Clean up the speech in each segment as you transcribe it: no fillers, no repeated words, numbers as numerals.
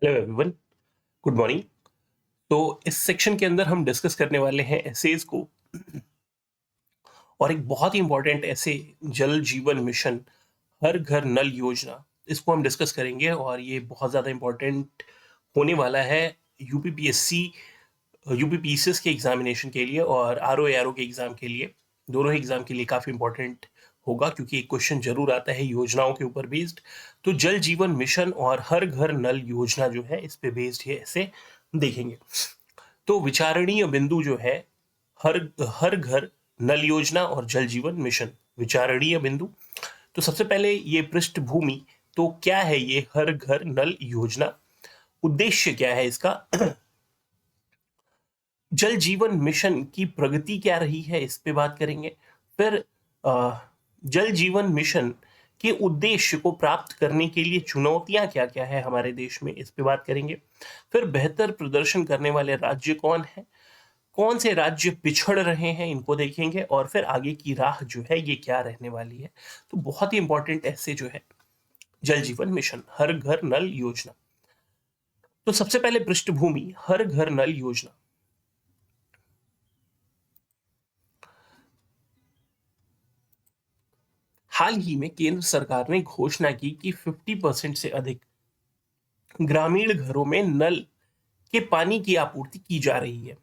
Hello everyone, good morning. तो इस section के अंदर हम डिस्कस करने वाले हैं एसेज को और एक बहुत ही इंपॉर्टेंट ऐसे जल जीवन मिशन हर घर नल योजना, इसको हम डिस्कस करेंगे और ये बहुत ज़्यादा इंपॉर्टेंट होने वाला है यूपीपीएससी यूपीपीसीएस के एग्जामिनेशन के लिए और आरओ एआरओ के एग्जाम के लिए। दोनों ही एग्जाम के लिए काफ़ी इंपॉर्टेंट होगा क्योंकि एक क्वेश्चन जरूर आता है योजनाओं के ऊपर बेस्ड। तो जल जीवन मिशन और हर घर नल योजना जो है इस पे बेस्ड है, ऐसे देखेंगे। तो विचारणीय बिंदु जो है हर हर घर नल योजना और जल जीवन मिशन, विचारणीय बिंदु। तो सबसे पहले ये पृष्ठभूमि, तो क्या है ये हर घर नल योजना, उद्देश्य क्या है इसका, जल जीवन मिशन की प्रगति क्या रही है इस पे बात करेंगे। फिर जल जीवन मिशन के उद्देश्य को प्राप्त करने के लिए चुनौतियां क्या क्या है हमारे देश में, इस पे बात करेंगे। फिर बेहतर प्रदर्शन करने वाले राज्य कौन है, कौन से राज्य पिछड़ रहे हैं, इनको देखेंगे। और फिर आगे की राह जो है ये क्या रहने वाली है। तो बहुत ही इंपॉर्टेंट ऐसे जो है जल जीवन मिशन हर घर नल योजना। तो सबसे पहले पृष्ठभूमि हर घर नल योजना। हाल ही में केंद्र सरकार ने घोषणा की कि 50% से अधिक ग्रामीण घरों में नल के पानी की आपूर्ति की जा रही है।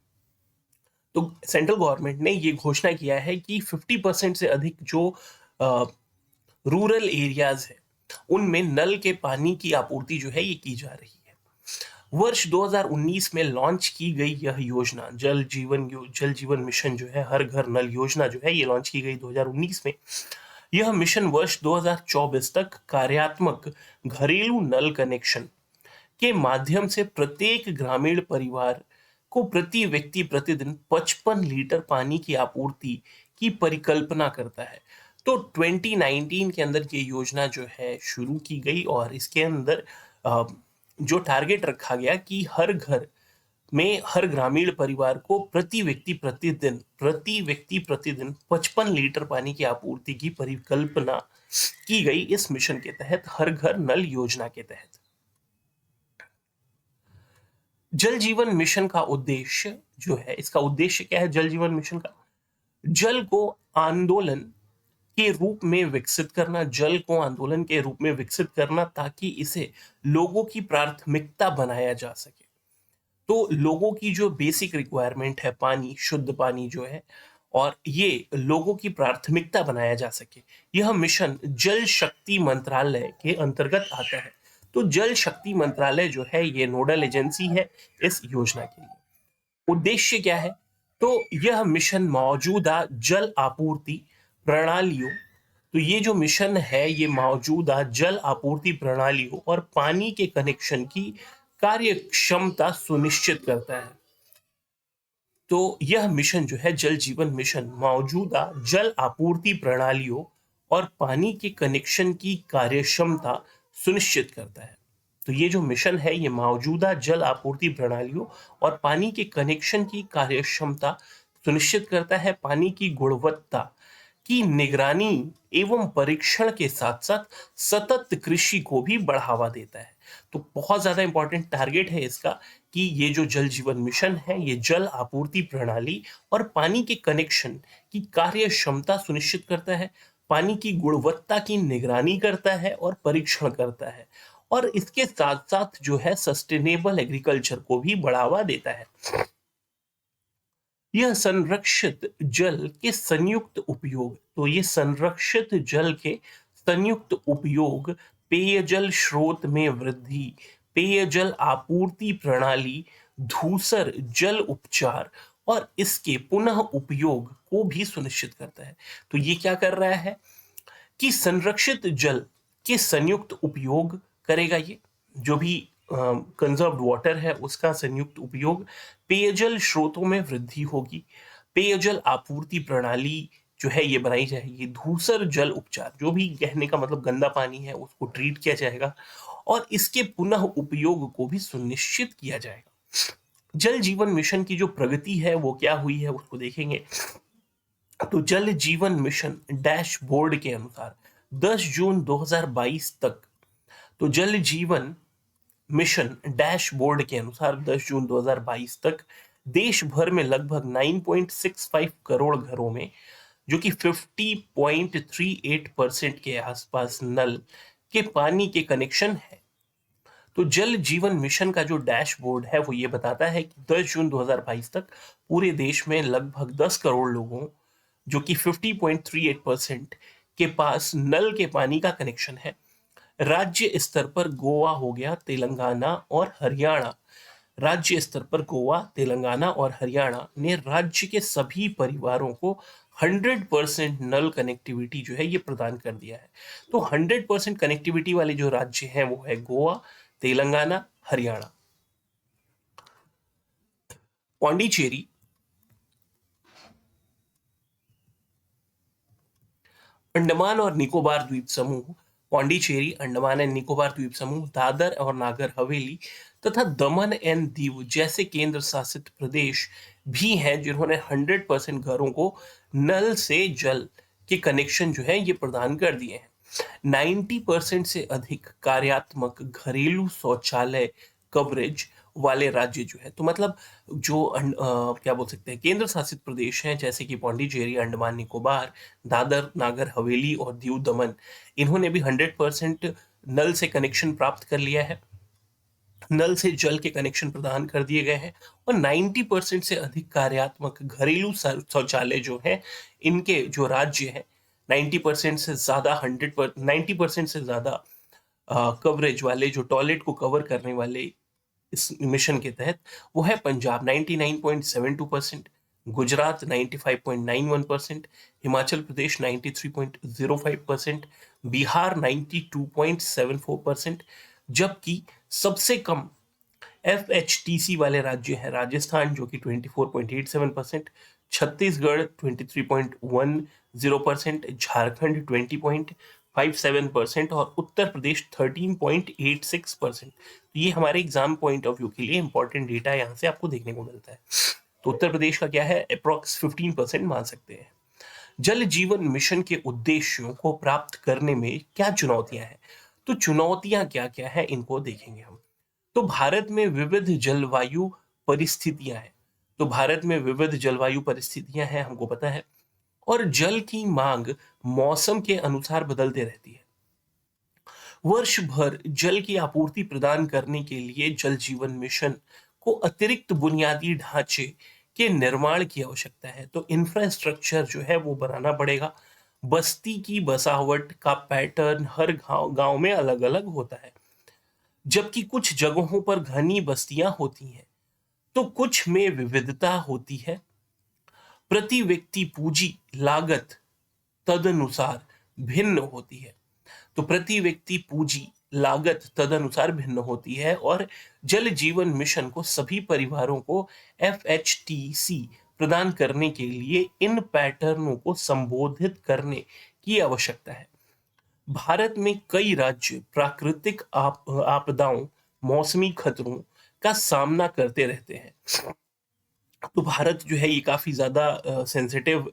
तो सेंट्रल गवर्नमेंट ने ये घोषणा किया है कि 50% से अधिक जो रूरल एरियाज है उनमें नल के पानी की आपूर्ति जो है ये की जा रही है। वर्ष 2019 में लॉन्च की गई यह योजना जल जीवन मिशन जो है हर घर नल योजना जो है ये लॉन्च की गई 2019 में। यह मिशन वर्ष 2024 तक कार्यात्मक घरेलू नल कनेक्शन के माध्यम से प्रत्येक ग्रामीण परिवार को प्रति व्यक्ति प्रतिदिन 55 लीटर पानी की आपूर्ति की परिकल्पना करता है। तो 2019 के अंदर ये योजना जो है शुरू की गई और इसके अंदर जो टारगेट रखा गया कि हर घर में हर ग्रामीण परिवार को प्रति व्यक्ति प्रतिदिन 55 लीटर पानी की आपूर्ति की परिकल्पना की गई इस मिशन के तहत, हर घर नल योजना के तहत। जल जीवन मिशन का उद्देश्य जो है, इसका उद्देश्य क्या है जल जीवन मिशन का, जल को आंदोलन के रूप में विकसित करना, जल को आंदोलन के रूप में विकसित करना ताकि इसे लोगों की प्राथमिकता बनाया जा सके। तो लोगों की जो बेसिक रिक्वायरमेंट है पानी, शुद्ध पानी जो है, और ये लोगों की प्राथमिकता बनाया जा सके। यह मिशन जल शक्ति मंत्रालय के अंतर्गत आता है। तो जल शक्ति मंत्रालय जो है ये नोडल एजेंसी है इस योजना के लिए। उद्देश्य क्या है, तो यह मिशन मौजूदा जल आपूर्ति प्रणालियों, तो ये जो मिशन है ये मौजूदा जल आपूर्ति प्रणालियों और पानी के कनेक्शन की कार्य क्षमता सुनिश्चित करता है। तो यह मिशन जो है जल जीवन मिशन मौजूदा जल आपूर्ति प्रणालियों और पानी के कनेक्शन की कार्यक्षमता सुनिश्चित करता है। तो ये जो मिशन है ये मौजूदा जल आपूर्ति प्रणालियों और पानी के कनेक्शन की कार्यक्षमता सुनिश्चित करता है, पानी की गुणवत्ता की निगरानी एवं परीक्षण के साथ साथ सतत कृषि को भी बढ़ावा देता है। तो बहुत ज्यादा इंपॉर्टेंट टारगेट है इसका कि ये जो जल जीवन मिशन है ये जल आपूर्ति प्रणाली और पानी के कनेक्शन की कार्य क्षमता सुनिश्चित करता है, पानी की गुणवत्ता की निगरानी करता है और परीक्षण करता है, और इसके साथ साथ जो है सस्टेनेबल एग्रीकल्चर को भी बढ़ावा देता है। यह संरक्षित जल के संयुक्त उपयोग, तो ये संरक्षित जल के संयुक्त उपयोग, पेयजल स्रोत में वृद्धि, पेयजल आपूर्ति प्रणाली, धूसर जल उपचार और इसके पुनः उपयोग को भी सुनिश्चित करता है। तो ये क्या कर रहा है कि संरक्षित जल के संयुक्त उपयोग करेगा, ये जो भी कंजर्व्ड वाटर है उसका संयुक्त उपयोग, पेयजल स्रोतों में वृद्धि होगी, पेयजल आपूर्ति प्रणाली जो है ये बनाई जाएगी, धूसर जल उपचार, जो भी कहने का मतलब गंदा पानी है उसको ट्रीट किया जाएगा और इसके पुनः उपयोग को भी सुनिश्चित किया जाएगा। जल जीवन मिशन की जो प्रगति है वो क्या हुई है उसको देखेंगे। तो जल जीवन मिशन डैशबोर्ड के अनुसार 10 जून 2022 तक तो जल जीवन मिशन डैशबोर्ड के अनुसार 10 जून 2022 तक देश भर में लगभग 9.65 करोड़ घरों में, जो कि 50.38% के आसपास, नल के पानी के कनेक्शन है। तो जल जीवन मिशन का जो डैशबोर्ड है वो ये बताता है कि 10 जून 2022 तक पूरे देश में लगभग 10 करोड़ लोगों, जो कि 50.38% के पास नल के पानी का कनेक्शन है। राज्य स्तर पर गोवा हो गया, तेलंगाना और हरियाणा, राज्य स्तर पर गोवा, तेलंगाना और हरियाणा ने राज्य के सभी परिवारों को 100% नल कनेक्टिविटी जो है ये प्रदान कर दिया है। तो 100% कनेक्टिविटी वाले जो राज्य हैं वो है गोवा, तेलंगाना, हरियाणा। पौंडीचेरी, अंडमान और निकोबार द्वीप समूह, पौंडीचेरी, अंडमान एंड निकोबार द्वीप समूह, दादर और नागर हवेली तथा दमन एंड दीव जैसे केंद्र शासित प्रदेश भी हैं जिन्होंने 100% घरों को नल से जल के कनेक्शन जो है ये प्रदान कर दिए हैं। 90% से अधिक कार्यात्मक घरेलू शौचालय कवरेज वाले राज्य जो है, तो मतलब जो क्या बोल सकते हैं, केंद्र शासित प्रदेश हैं जैसे कि पौंडीचेरी, अंडमान निकोबार, दादर नागर हवेली और दीव दमन, इन्होंने भी 100% नल से कनेक्शन प्राप्त कर लिया है, नल से जल के कनेक्शन प्रदान कर दिए गए हैं। और 90% से अधिक कार्यात्मक घरेलू शौचालय जो है, इनके जो राज्य है, 90% से ज्यादा 90% से ज्यादा कवरेज वाले, जो टॉयलेट को कवर करने वाले इस मिशन के तहत, वो है पंजाब 99.72%, गुजरात 95.91%, हिमाचल प्रदेश 93.05%, बिहार 92.74%, जबकि सबसे कम FHTC वाले राज्य हैं राजस्थान जो कि 24.87%, छत्तीसगढ़ 23.10%, झारखंड 20.57% और उत्तर प्रदेश 13.86%। तो ये हमारे एग्जाम पॉइंट ऑफ व्यू के लिए इंपॉर्टेंट डेटा यहाँ से आपको देखने को मिलता है। तो उत्तर प्रदेश का क्या है, अप्रोक्स 15% मान सकते हैं। जल जीवन मिशन के उद्देश्यों को प्राप्त करने में क्या चुनौतियां हैं, तो चुनौतियां क्या क्या है इनको देखेंगे हम। तो भारत में विविध जलवायु परिस्थितियां हैं, तो भारत में विविध जलवायु परिस्थितियां हैं, हमको पता है, और जल की मांग मौसम के अनुसार बदलते रहती है। वर्ष भर जल की आपूर्ति प्रदान करने के लिए जल जीवन मिशन को अतिरिक्त बुनियादी ढांचे के निर्माण की आवश्यकता है। तो इंफ्रास्ट्रक्चर जो है वो बनाना पड़ेगा। बस्ती की बसावट का पैटर्न हर गांव गांव में अलग अलग होता है। जबकि कुछ जगहों पर घनी बस्तियां होती हैं, तो कुछ में विविधता होती है। प्रति व्यक्ति पूंजी लागत तदनुसार भिन्न होती है। तो प्रति व्यक्ति पूंजी लागत तदनुसार भिन्न होती है और जल जीवन मिशन को सभी परिवारों को FHTC प्रदान करने के लिए इन पैटर्नों को संबोधित करने की आवश्यकता है। भारत में कई राज्य प्राकृतिक आपदाओं, मौसमी खतरों का सामना करते रहते हैं। तो भारत जो है ये काफी ज्यादा सेंसिटिव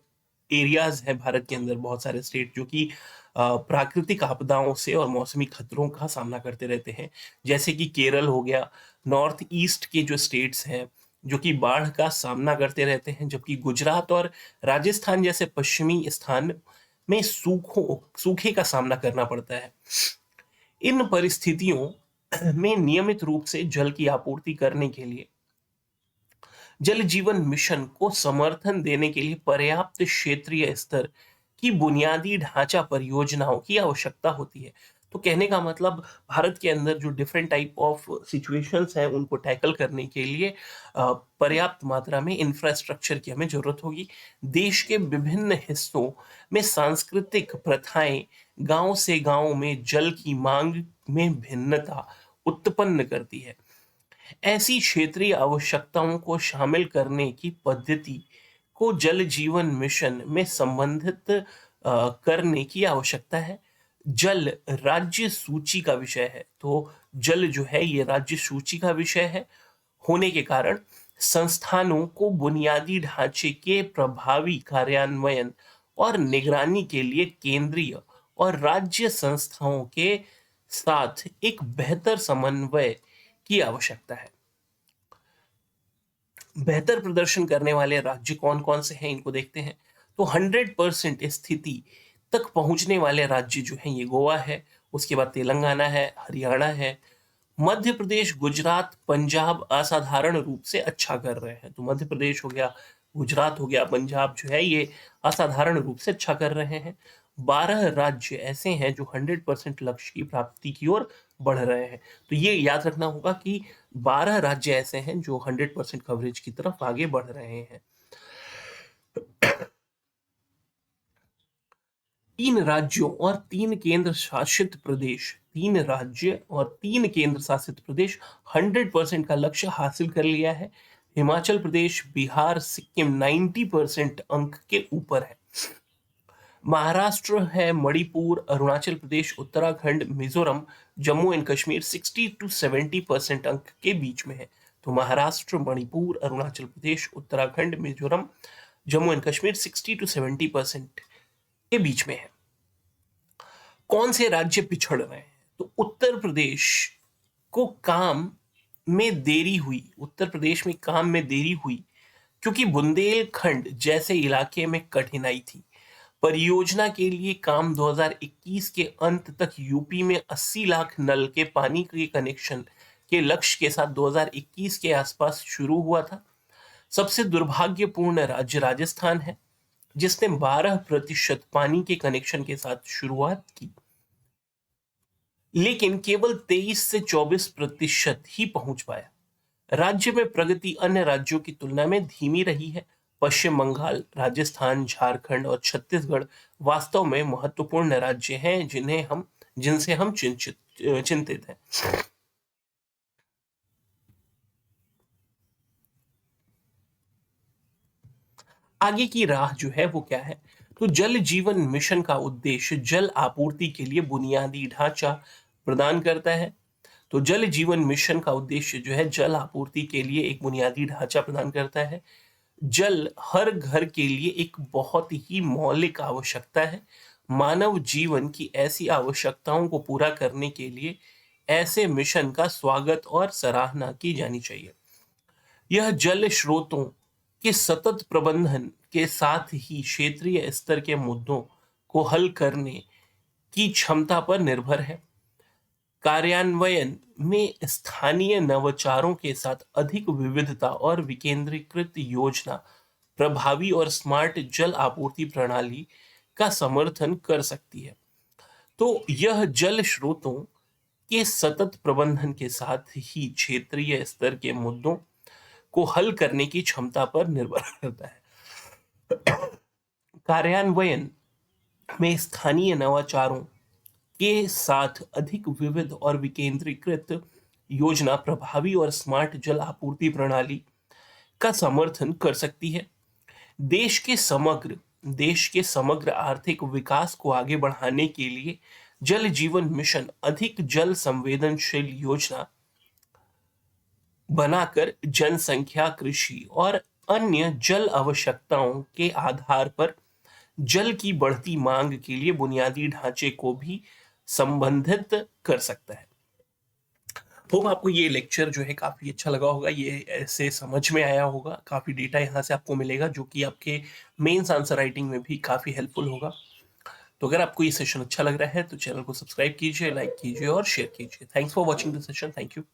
एरियाज है भारत के अंदर, बहुत सारे स्टेट जो कि प्राकृतिक आपदाओं से और मौसमी खतरों का सामना करते रहते हैं। जैसे कि केरल हो गया, नॉर्थ ईस्ट के जो स्टेट्स हैं जो कि बाढ़ का सामना करते रहते हैं, जबकि गुजरात और राजस्थान जैसे पश्चिमी स्थान में सूखे का सामना करना पड़ता है। इन परिस्थितियों में नियमित रूप से जल की आपूर्ति करने के लिए जल जीवन मिशन को समर्थन देने के लिए पर्याप्त क्षेत्रीय स्तर की बुनियादी ढांचा परियोजनाओं की आवश्यकता होती है। तो कहने का मतलब, भारत के अंदर जो डिफरेंट टाइप ऑफ सिचुएशंस हैं उनको टैकल करने के लिए पर्याप्त मात्रा में इंफ्रास्ट्रक्चर की हमें जरूरत होगी। देश के विभिन्न हिस्सों में सांस्कृतिक प्रथाएं गांव से गांव में जल की मांग में भिन्नता उत्पन्न करती है। ऐसी क्षेत्रीय आवश्यकताओं को शामिल करने की पद्धति को जल जीवन मिशन में संबंधित करने की आवश्यकता है। जल राज्य सूची का विषय है, तो जल जो है ये राज्य सूची का विषय है होने के कारण संस्थानों को बुनियादी ढांचे के प्रभावी कार्यान्वयन और निगरानी के लिए केंद्रीय और राज्य संस्थाओं के साथ एक बेहतर समन्वय की आवश्यकता है। बेहतर प्रदर्शन करने वाले राज्य कौन कौन से हैं इनको देखते हैं। तो 100% स्थिति तक पहुंचने वाले राज्य जो हैं ये गोवा है, उसके बाद तेलंगाना है, हरियाणा है, मध्य प्रदेश, गुजरात, पंजाब असाधारण रूप से अच्छा कर रहे हैं। तो मध्य प्रदेश हो गया, गुजरात हो गया, पंजाब जो है ये असाधारण रूप से अच्छा कर रहे हैं। 12 राज्य ऐसे हैं जो 100% लक्ष्य की प्राप्ति की ओर बढ़ रहे हैं। तो ये याद रखना होगा कि 12 राज्य ऐसे हैं जो 100% कवरेज की तरफ आगे बढ़ रहे हैं। 3 राज्यों और 3 केंद्र शासित प्रदेश, 3 राज्य और 3 केंद्र शासित प्रदेश 100% का लक्ष्य हासिल कर लिया है। हिमाचल प्रदेश, बिहार, सिक्किम 90% अंक के ऊपर है। महाराष्ट्र है, मणिपुर, अरुणाचल प्रदेश, उत्तराखंड, मिजोरम, जम्मू एंड कश्मीर 60 to 70% अंक के बीच में है। तो महाराष्ट्र, मणिपुर, अरुणाचल प्रदेश, उत्तराखंड, मिजोरम, जम्मू एंड कश्मीर 60 to 70% के बीच में है। कौन से राज्य पिछड़ रहे हैं? तो उत्तर प्रदेश को काम में देरी हुई, उत्तर प्रदेश में काम में देरी हुई क्योंकि बुंदेलखंड जैसे इलाके में कठिनाई थी। परियोजना के लिए काम 2021 के अंत तक यूपी में 80 लाख नल के पानी के कनेक्शन के लक्ष्य के साथ 2021 के आसपास शुरू हुआ था। सबसे दुर्भाग्यपूर्ण राज्य राजस्थान है, जिसने 12% पानी के कनेक्शन के साथ शुरुआत की, लेकिन केवल 23 से 24% ही पहुंच पाया। राज्य में प्रगति अन्य राज्यों की तुलना में धीमी रही है। पश्चिम बंगाल, राजस्थान, झारखंड और छत्तीसगढ़ वास्तव में महत्वपूर्ण राज्य हैं जिनसे हम चिंतित हैं। आगे की राह जो है वो क्या है? तो जल जीवन मिशन का उद्देश्य जल आपूर्ति के लिए बुनियादी ढांचा प्रदान करता है। तो जल जीवन मिशन का उद्देश्य जो है जल आपूर्ति के लिए एक बुनियादी ढांचा प्रदान करता है। जल हर घर के लिए एक बहुत ही मौलिक आवश्यकता है। मानव जीवन की ऐसी आवश्यकताओं को पूरा करने के लिए ऐसे मिशन का स्वागत और सराहना की जानी चाहिए। यह जल स्रोतों के सतत प्रबंधन के साथ ही क्षेत्रीय स्तर के मुद्दों को हल करने की क्षमता पर निर्भर है। कार्यान्वयन में स्थानीय नवाचारों के साथ अधिक विविधता और विकेंद्रीकृत योजना प्रभावी और स्मार्ट जल आपूर्ति प्रणाली का समर्थन कर सकती है। तो यह जल स्रोतों के सतत प्रबंधन के साथ ही क्षेत्रीय स्तर के मुद्दों को हल करने की क्षमता पर निर्भर करता है। कार्यान्वयन में स्थानीय नवाचारों के साथ अधिक विविध और विकेंद्रीकृत योजना प्रभावी और स्मार्ट जल आपूर्ति प्रणाली का समर्थन कर सकती है। देश के समग्र आर्थिक विकास को आगे बढ़ाने के लिए जल जीवन मिशन अधिक जल संवेदनशील योजना बनाकर जनसंख्या, कृषि और अन्य जल आवश्यकताओं के आधार पर जल की बढ़ती मांग के लिए बुनियादी ढांचे को भी संबंधित कर सकता है। होप आपको ये लेक्चर जो है काफी अच्छा लगा होगा, ये ऐसे समझ में आया होगा, काफी डेटा यहाँ से आपको मिलेगा जो कि आपके मेंस आंसर राइटिंग में भी काफी हेल्पफुल होगा। तो अगर आपको ये सेशन अच्छा लग रहा है तो चैनल को सब्सक्राइब कीजिए, लाइक कीजिए और शेयर कीजिए। Thanks for watching the session. Thank you.